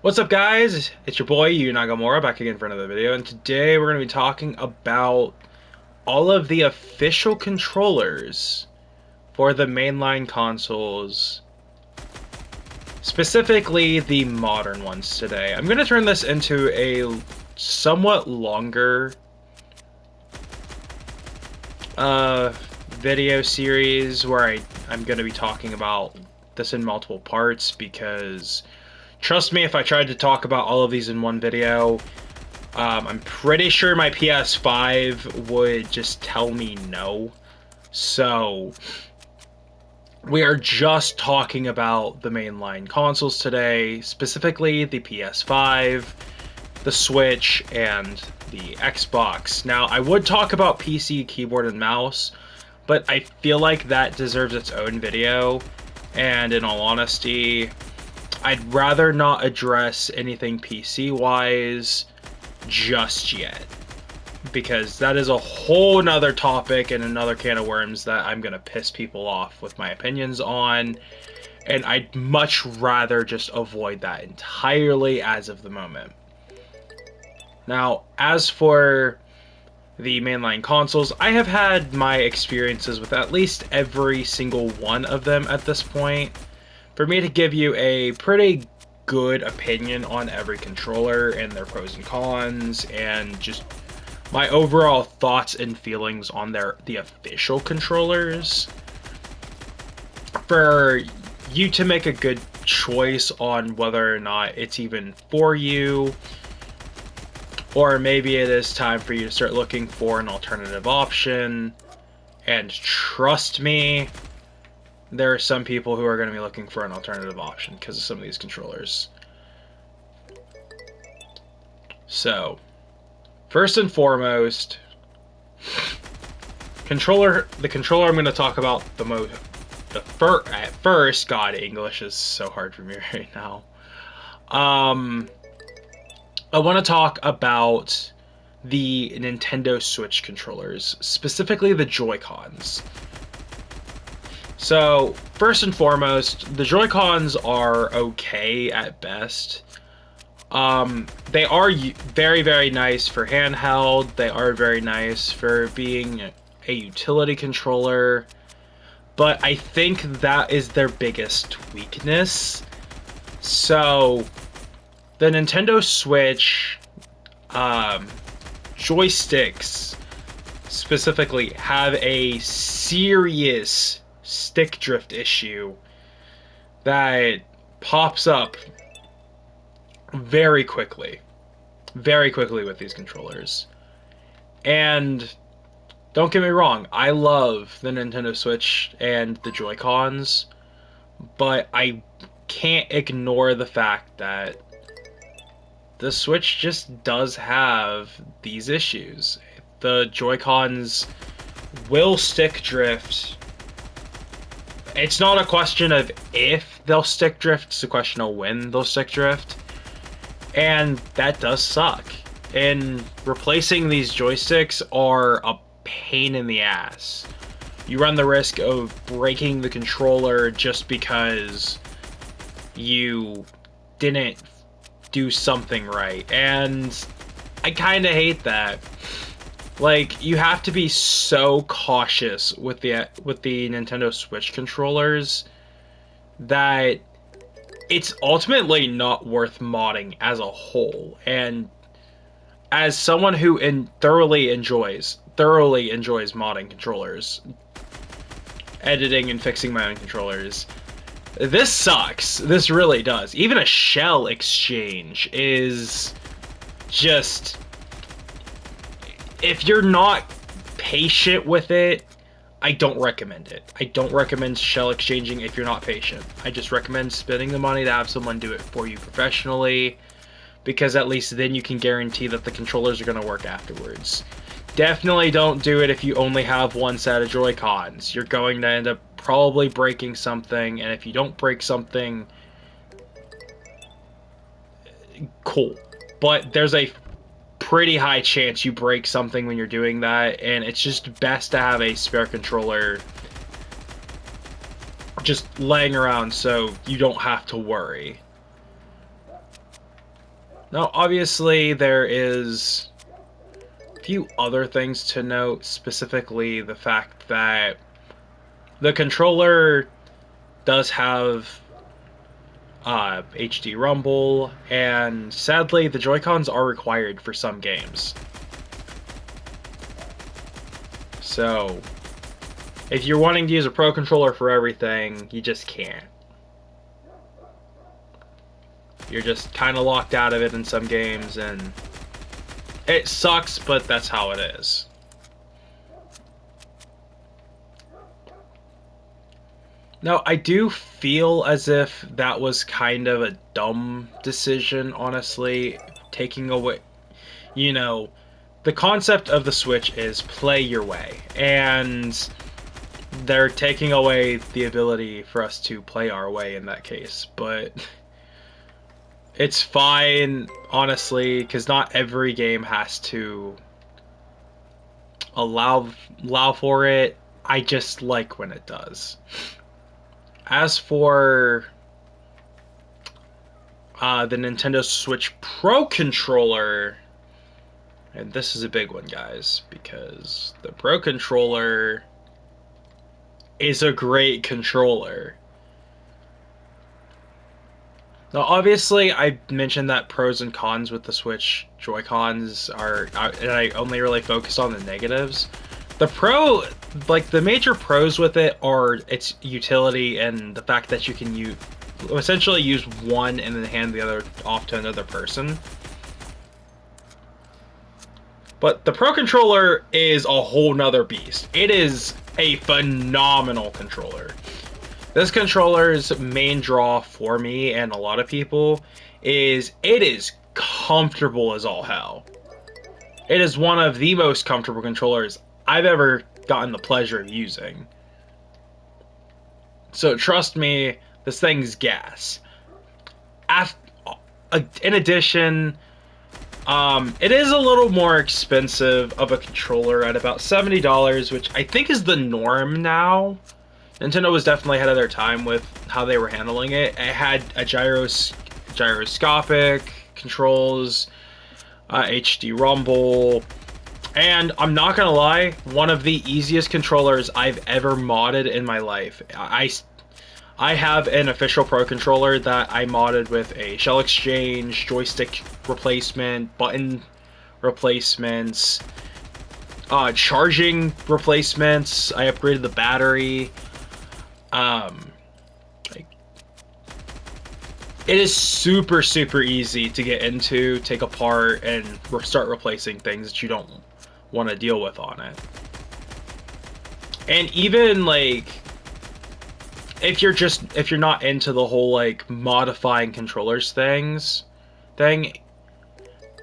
What's up, guys? It's your boy Yu Nagamura back again for another video, and today we're going to be talking about all of the official controllers for the mainline consoles, specifically the modern ones today. I'm going to turn this into a somewhat longer video series where I'm going to be talking about this in multiple parts, because trust me, if I tried to talk about all of these in one video, I'm pretty sure my PS5 would just tell me no. So, we are just talking about the mainline consoles today, specifically the PS5, the Switch, and the Xbox. Now, I would talk about PC, keyboard, and mouse, but I feel like that deserves its own video, and in all honesty, I'd rather not address anything PC-wise just yet, because that is a whole nother topic and another can of worms that I'm gonna piss people off with my opinions on, and I'd much rather just avoid that entirely as of the moment. Now, as for the mainline consoles, I have had my experiences with at least every single one of them at this point, for me to give you a pretty good opinion on every controller and their pros and cons, and just my overall thoughts and feelings on the official controllers, for you to make a good choice on whether or not it's even for you, or maybe it is time for you to start looking for an alternative option. And trust me, there are some people who are going to be looking for an alternative option because of some of these controllers. So, first and foremost, the controller I'm going to talk about the most, at first, God, English is so hard for me right now. I want to talk about the Nintendo Switch controllers, specifically the Joy-Cons. So, first and foremost, the Joy-Cons are okay at best. They are very, very nice for handheld. They are very nice for being a utility controller. But I think that is their biggest weakness. So, the Nintendo Switch joysticks specifically have a serious stick drift issue that pops up very quickly with these controllers. And don't get me wrong, I love the Nintendo Switch and the Joy-Cons, but I can't ignore the fact that the Switch just does have these issues. The Joy-Cons will stick drift. It's not a question of if they'll stick drift, it's a question of when they'll stick drift. And that does suck. And replacing these joysticks are a pain in the ass. You run the risk of breaking the controller just because you didn't do something right. And I kind of hate that. Like, you have to be so cautious with the Nintendo Switch controllers that it's ultimately not worth modding as a whole. And as someone who thoroughly enjoys modding controllers, editing and fixing my own controllers, this sucks. This really does. Even a shell exchange is just, if you're not patient with it, I don't recommend it. I don't recommend shell exchanging if you're not patient. I just recommend spending the money to have someone do it for you professionally, because at least then you can guarantee that the controllers are going to work afterwards. Definitely don't do it if you only have one set of Joy-Cons. You're going to end up probably breaking something, and if you don't break something, cool. But there's a pretty high chance you break something when you're doing that, and it's just best to have a spare controller just laying around so you don't have to worry. Now, obviously, there is a few other things to note, specifically the fact that the controller does have HD Rumble, and sadly, the Joy-Cons are required for some games. So, if you're wanting to use a Pro Controller for everything, you just can't. You're just kind of locked out of it in some games, and it sucks, but that's how it is. Now, I do feel as if that was kind of a dumb decision, honestly, taking away, you know, the concept of the Switch is play your way, and they're taking away the ability for us to play our way in that case, but it's fine, honestly, because not every game has to allow for it. I just like when it does. As for the Nintendo Switch Pro Controller, and this is a big one, guys, because the Pro Controller is a great controller. Now, obviously, I mentioned that pros and cons with the Switch Joy-Cons are, and I only really focused on the negatives. The pro, like the major pros with it are its utility and the fact that you can essentially use one and then hand the other off to another person. But the Pro Controller is a whole nother beast. It is a phenomenal controller. This controller's main draw for me and a lot of people is it is comfortable as all hell. It is one of the most comfortable controllers I've ever gotten the pleasure of using. So trust me, this thing's gas. In addition, it is a little more expensive of a controller at about $70, which I think is the norm now. Nintendo was definitely ahead of their time with how they were handling it. It had a gyroscopic controls, HD Rumble, and I'm not gonna lie, one of the easiest controllers I've ever modded in my life. I have an official Pro Controller that I modded with a shell exchange, joystick replacement, button replacements, charging replacements. I upgraded the battery. Like, it is super, super easy to get into, take apart, and start replacing things that you don't want to deal with on it. And even like if you're not into the whole like modifying controllers thing,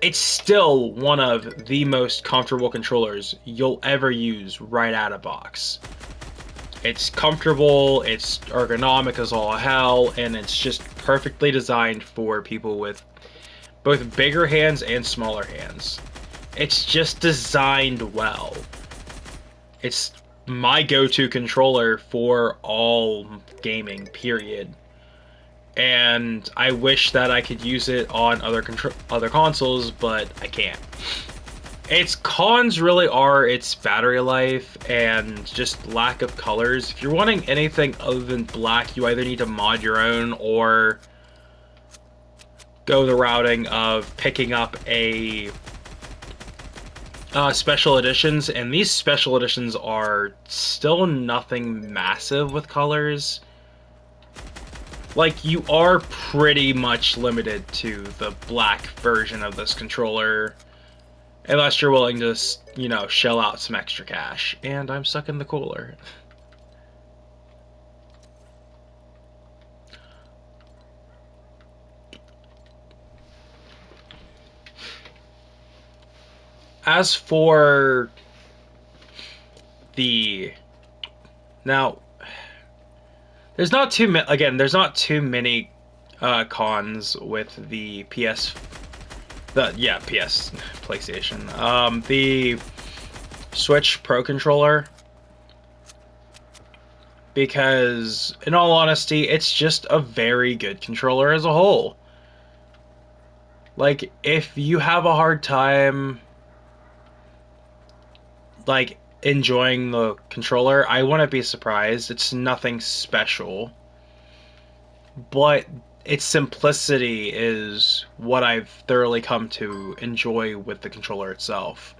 it's still one of the most comfortable controllers you'll ever use right out of box. It's comfortable, it's ergonomic as all hell, and it's just perfectly designed for people with both bigger hands and smaller hands. It's just designed well. It's my go-to controller for all gaming, period. And I wish that I could use it on other consoles, but I can't. Its cons really are its battery life and just lack of colors. If you're wanting anything other than black, you either need to mod your own or go the routing of picking up a special editions, and these special editions are still nothing massive with colors. Like, you are pretty much limited to the black version of this controller, unless you're willing to, you know, shell out some extra cash. And I'm stuck in the cooler. As for now, there's not too many. Again, there's not too many cons with the PS. PS PlayStation. The Switch Pro Controller, because in all honesty, it's just a very good controller as a whole. Like, if you have a hard time, like, enjoying the controller, I wouldn't be surprised. It's nothing special. But its simplicity is what I've thoroughly come to enjoy with the controller itself.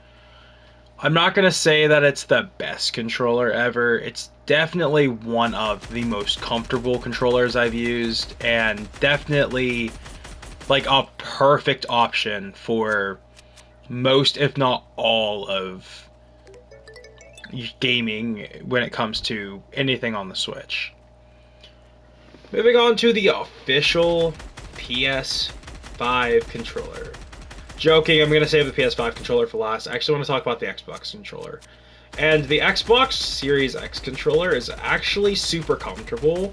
I'm not going to say that it's the best controller ever. It's definitely one of the most comfortable controllers I've used, and definitely like a perfect option for most, if not all, of gaming when it comes to anything on the Switch. Moving on to the official PS5 controller. Joking, I'm going to save the PS5 controller for last. I actually want to talk about the Xbox controller. And the Xbox Series X controller is actually super comfortable.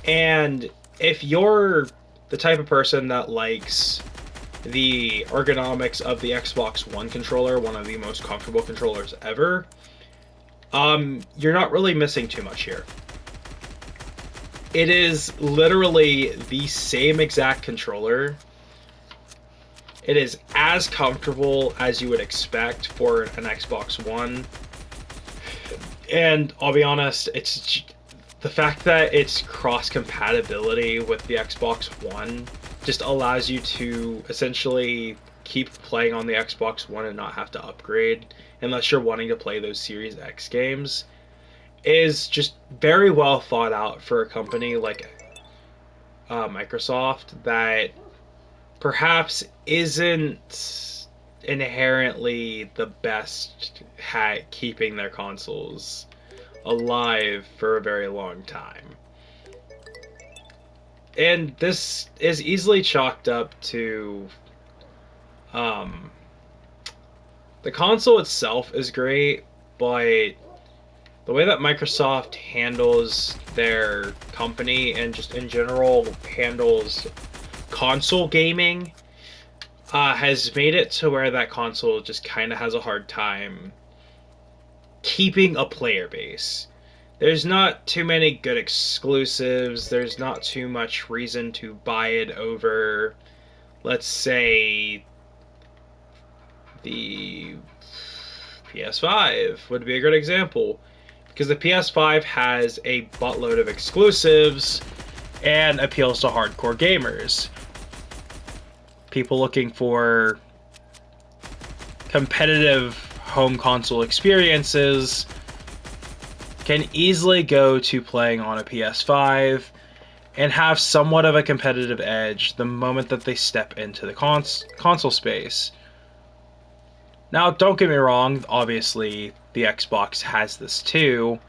And if you're the type of person that likes the ergonomics of the Xbox One controller, one of the most comfortable controllers ever, you're not really missing too much here. It is literally the same exact controller. It is as comfortable as you would expect for an Xbox One. And I'll be honest, it's the fact that it's cross compatibility with the Xbox One just allows you to essentially keep playing on the Xbox One and not have to upgrade unless you're wanting to play those Series X games, is just very well thought out for a company like Microsoft that perhaps isn't inherently the best at keeping their consoles alive for a very long time. And this is easily chalked up to the console itself is great, but the way that Microsoft handles their company and just in general handles console gaming has made it to where that console just kind of has a hard time keeping a player base. There's not too many good exclusives. There's not too much reason to buy it over, let's say, the PS5 would be a good example. Because the PS5 has a buttload of exclusives and appeals to hardcore gamers. People looking for competitive home console experiences can easily go to playing on a PS5 and have somewhat of a competitive edge the moment that they step into the console space. Now, don't get me wrong, obviously the Xbox has this too,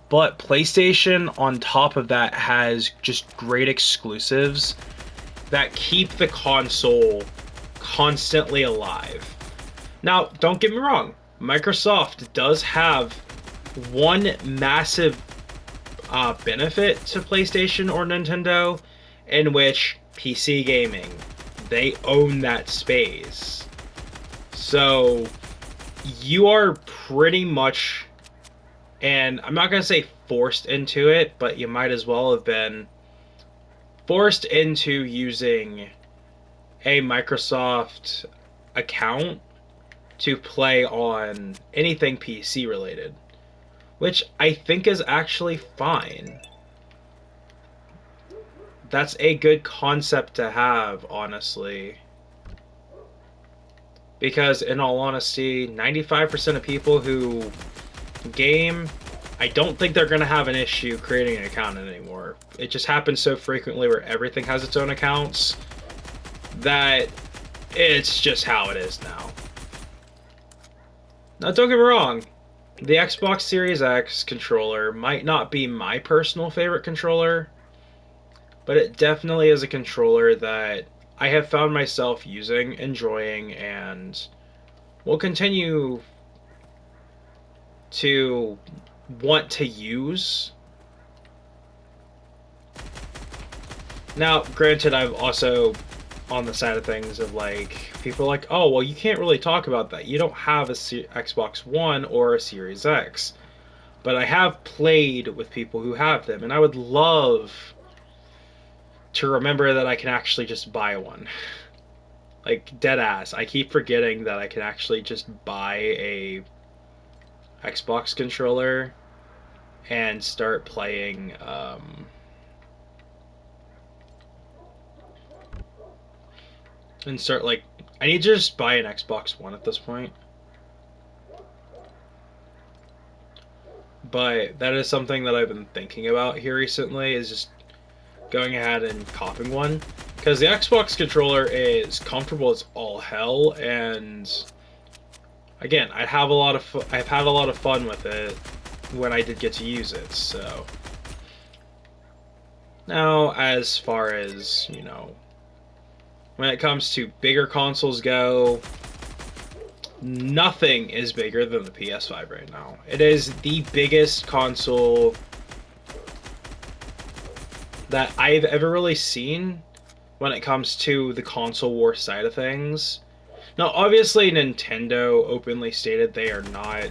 but PlayStation on top of that has just great exclusives that keep the console constantly alive. Now, don't get me wrong, Microsoft does have one massive benefit to PlayStation or Nintendo, in which PC gaming, they own that space. So you are pretty much, and I'm not going to say forced into it, but you might as well have been forced into using a Microsoft account to play on anything PC related, which I think is actually fine. That's a good concept to have, honestly. Because, in all honesty, 95% of people who game, I don't think they're going to have an issue creating an account anymore. It just happens so frequently where everything has its own accounts that it's just how it is now. Now, don't get me wrong, the Xbox Series X controller might not be my personal favorite controller, but it definitely is a controller that I have found myself using, enjoying, and will continue to want to use. Now, granted, I've also on the side of things of like people are like, oh, well, you can't really talk about that. You don't have a Xbox One or a Series X. But I have played with people who have them, and I would love to remember that I can actually just buy one. Like, dead ass. I keep forgetting that I can actually just buy a Xbox controller and start playing, and start, like, I need to just buy an Xbox One at this point. But that is something that I've been thinking about here recently, is just going ahead and copping one. Because the Xbox controller is comfortable as all hell, and again, I've had a lot of fun with it when I did get to use it. So now, as far as, you know, when it comes to bigger consoles go, nothing is bigger than the PS5 right now. It is the biggest console that I've ever really seen when it comes to the console war side of things. Now, obviously, Nintendo openly stated they are not,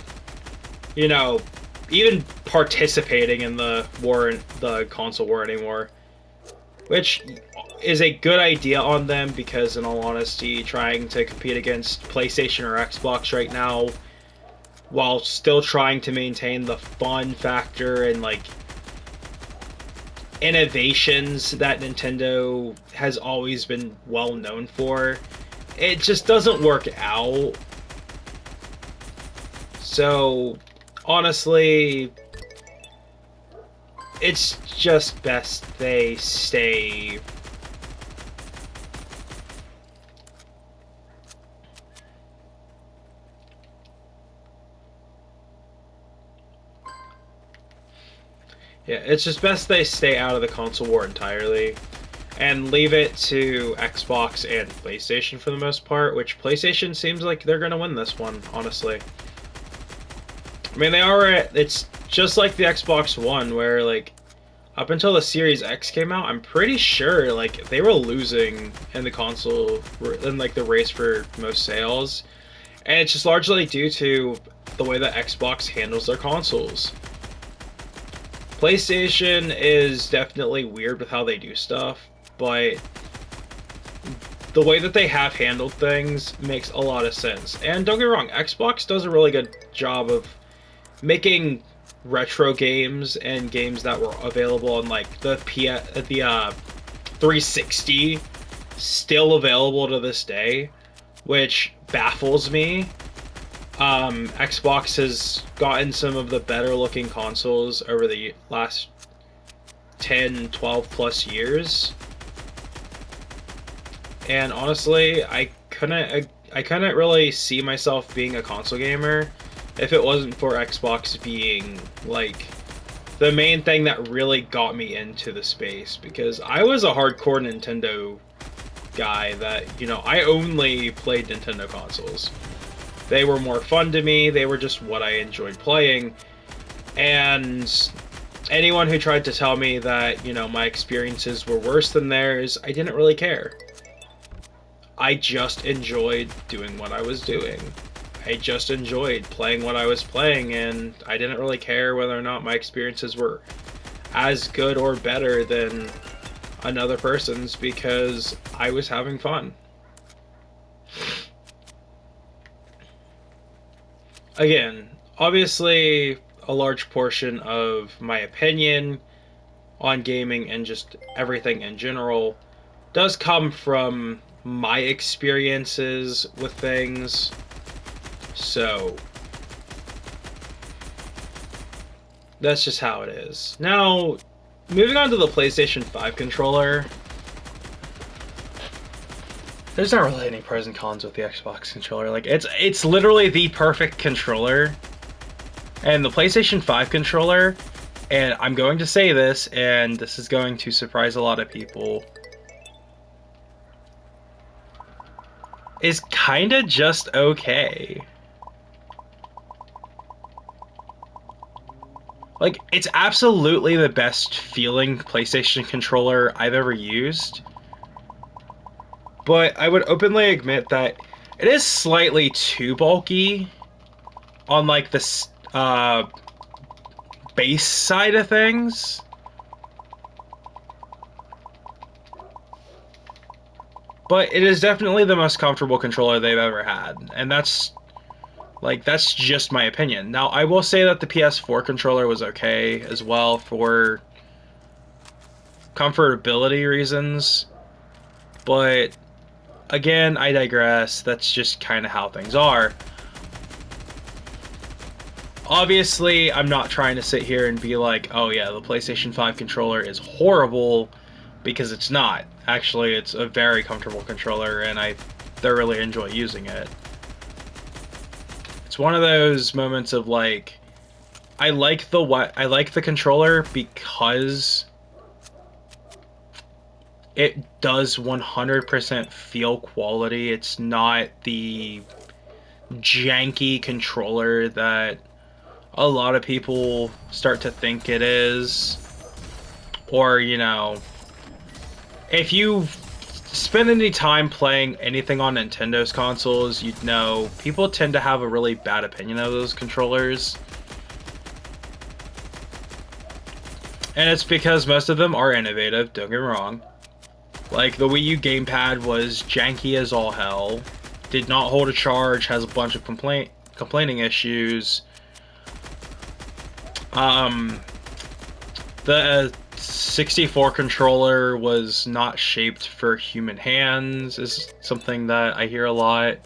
you know, even participating in the war, the console war anymore, which is a good idea on them, because in all honesty, trying to compete against PlayStation or Xbox right now while still trying to maintain the fun factor and, like, innovations that Nintendo has always been well known for, it just doesn't work out. So honestly, it's just best they stay it's just best they stay out of the console war entirely and leave it to Xbox and PlayStation for the most part, which PlayStation seems like they're going to win this one, honestly. I mean, they are, it's just like the Xbox One, where, like, up until the Series X came out, I'm pretty sure, like, they were losing in the console, in, like, the race for most sales. And it's just largely due to the way that Xbox handles their consoles. PlayStation is definitely weird with how they do stuff, but the way that they have handled things makes a lot of sense. And don't get me wrong, Xbox does a really good job of making retro games and games that were available on, like, the 360 still available to this day, which baffles me. Xbox has gotten some of the better looking consoles over the last 10, 12 plus years. And honestly, I couldn't really see myself being a console gamer if it wasn't for Xbox being, like, the main thing that really got me into the space, because I was a hardcore Nintendo guy that, you know, I only played Nintendo consoles. They were more fun to me, they were just what I enjoyed playing, and anyone who tried to tell me that, you know, my experiences were worse than theirs, I didn't really care. I just enjoyed doing what I was doing. I just enjoyed playing what I was playing, and I didn't really care whether or not my experiences were as good or better than another person's, because I was having fun. Again, obviously, a large portion of my opinion on gaming and just everything in general does come from my experiences with things. So that's just how it is. Now, moving on to the PlayStation 5 controller. There's not really any pros and cons with the Xbox controller. Like, it's literally the perfect controller. And the PlayStation 5 controller, and I'm going to say this, and this is going to surprise a lot of people, is kinda just okay. Like, it's absolutely the best feeling PlayStation controller I've ever used. But I would openly admit that it is slightly too bulky on, like, this base side of things. But it is definitely the most comfortable controller they've ever had, and that's just my opinion. Now, I will say that the PS4 controller was okay as well for comfortability reasons, but again, I digress. That's just kind of how things are. Obviously, I'm not trying to sit here and be like, oh yeah, the PlayStation 5 controller is horrible, because it's not. Actually, it's a very comfortable controller, and I thoroughly enjoy using it. It's one of those moments of like, I like the controller because it does 100% feel quality. It's not the janky controller that a lot of people start to think it is. Or, you know, if you spend any time playing anything on Nintendo's consoles, you'd know people tend to have a really bad opinion of those controllers. And it's because most of them are innovative, don't get me wrong. Like, the Wii U gamepad was janky as all hell, did not hold a charge, has a bunch of complaining issues. The 64 controller was not shaped for human hands, is something that I hear a lot,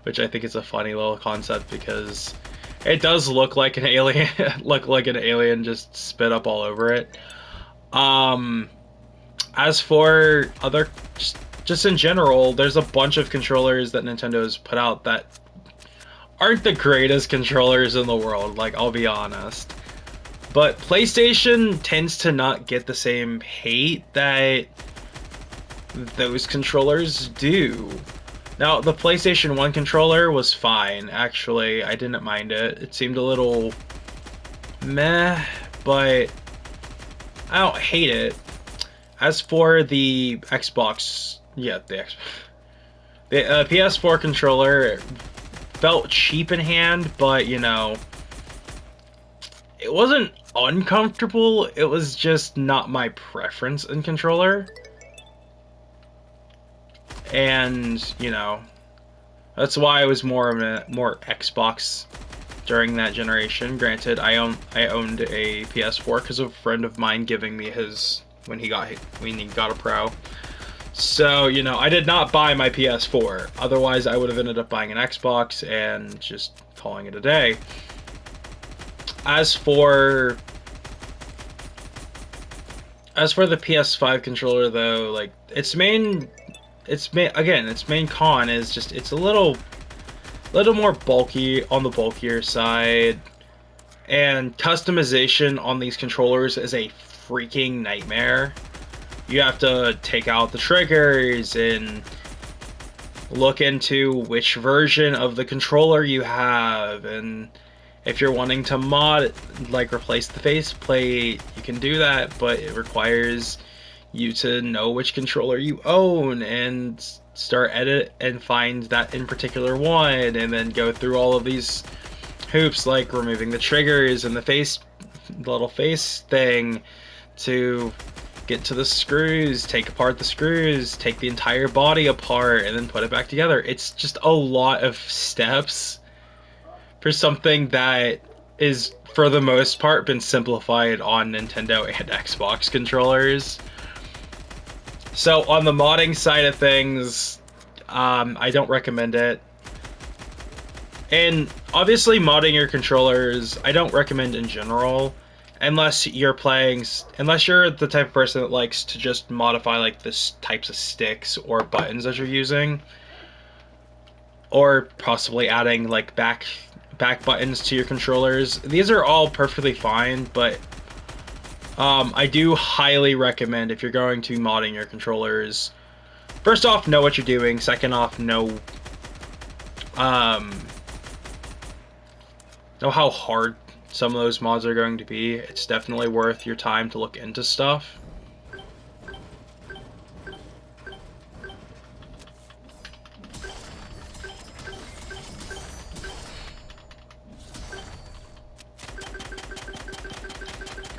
which I think is a funny little concept because it does look like an alien, just spit up all over it. As for other, just in general, there's a bunch of controllers that Nintendo's put out that aren't the greatest controllers in the world, like, I'll be honest. But PlayStation tends to not get the same hate that those controllers do. Now, the PlayStation 1 controller was fine, actually. I didn't mind it. It seemed a little meh, but I don't hate it. As for the Xbox, the PS4 controller felt cheap in hand, but, you know, it wasn't uncomfortable, it was just not my preference in controller. And, you know, that's why I was more Xbox during that generation. Granted, I owned a PS4 because of a friend of mine giving me his when he got a Pro. So, you know, I did not buy my PS4. Otherwise, I would have ended up buying an Xbox and just calling it a day. As for the PS5 controller, though, like, its main con is just it's a little more bulky, on the bulkier side, and customization on these controllers is a freaking nightmare. You have to take out the triggers and look into which version of the controller you have, and if you're wanting to mod, like replace the faceplate, you can do that, but it requires you to know which controller you own and start edit and find that in particular one, and then go through all of these hoops like removing the triggers and the little face thing to get to the screws, take apart the screws, take the entire body apart, and then put it back together. It's just a lot of steps for something that is, for the most part, been simplified on Nintendo and Xbox controllers. So on the modding side of things, I don't recommend it. And obviously modding your controllers, I don't recommend in general, unless you're the type of person that likes to just modify like the types of sticks or buttons that you're using, or possibly adding like back buttons to your controllers. These are all perfectly fine, but I do highly recommend, if you're going to modding your controllers, first off, know what you're doing. Second off, know how hard some of those mods are going to be. It's definitely worth your time to look into stuff.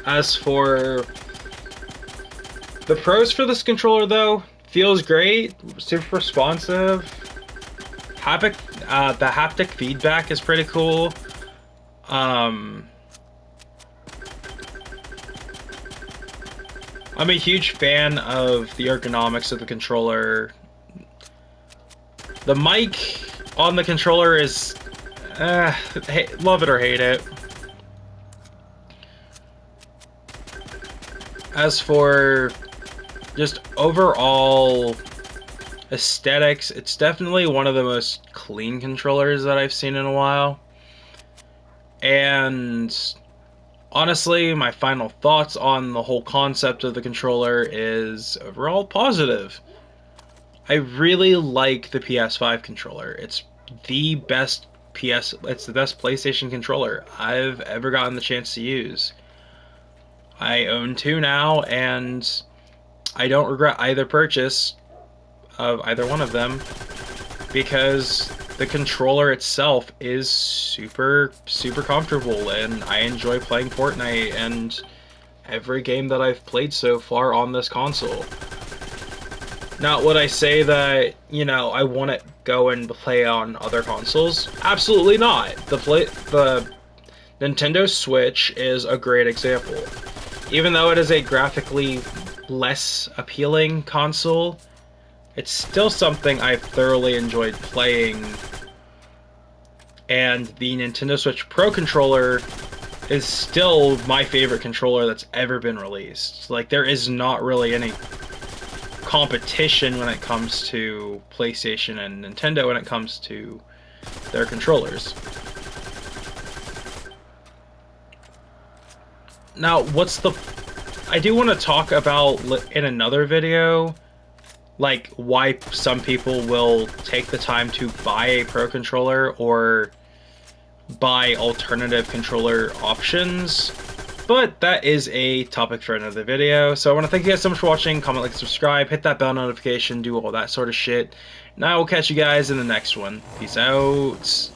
As for the pros for this controller, though, feels great, super responsive. The haptic feedback is pretty cool. I'm a huge fan of the ergonomics of the controller. The mic on the controller is, love it or hate it. As for just overall aesthetics, it's definitely one of the most clean controllers that I've seen in a while. And honestly, my final thoughts on the whole concept of the controller is overall positive. I really like the PS5 controller. It's the best PlayStation controller I've ever gotten the chance to use. I own two now, and I don't regret either purchase of either one of them, because the controller itself is super comfortable, and I enjoy playing Fortnite and every game that I've played so far on this console. Now, would I say that, you know, I want to go and play on other consoles? Absolutely not. The Nintendo Switch is a great example. Even though it is a graphically less appealing console, it's still something I've thoroughly enjoyed playing. And the Nintendo Switch Pro controller is still my favorite controller that's ever been released. Like, there is not really any competition when it comes to PlayStation and Nintendo when it comes to their controllers. Now, I do want to talk about in another video, like, why some people will take the time to buy a Pro controller or buy alternative controller options, but that is a topic for another video. So I want to thank you guys so much for watching. Comment, like, subscribe, hit that bell notification, do all that sort of shit, and I will catch you guys in the next one. Peace out.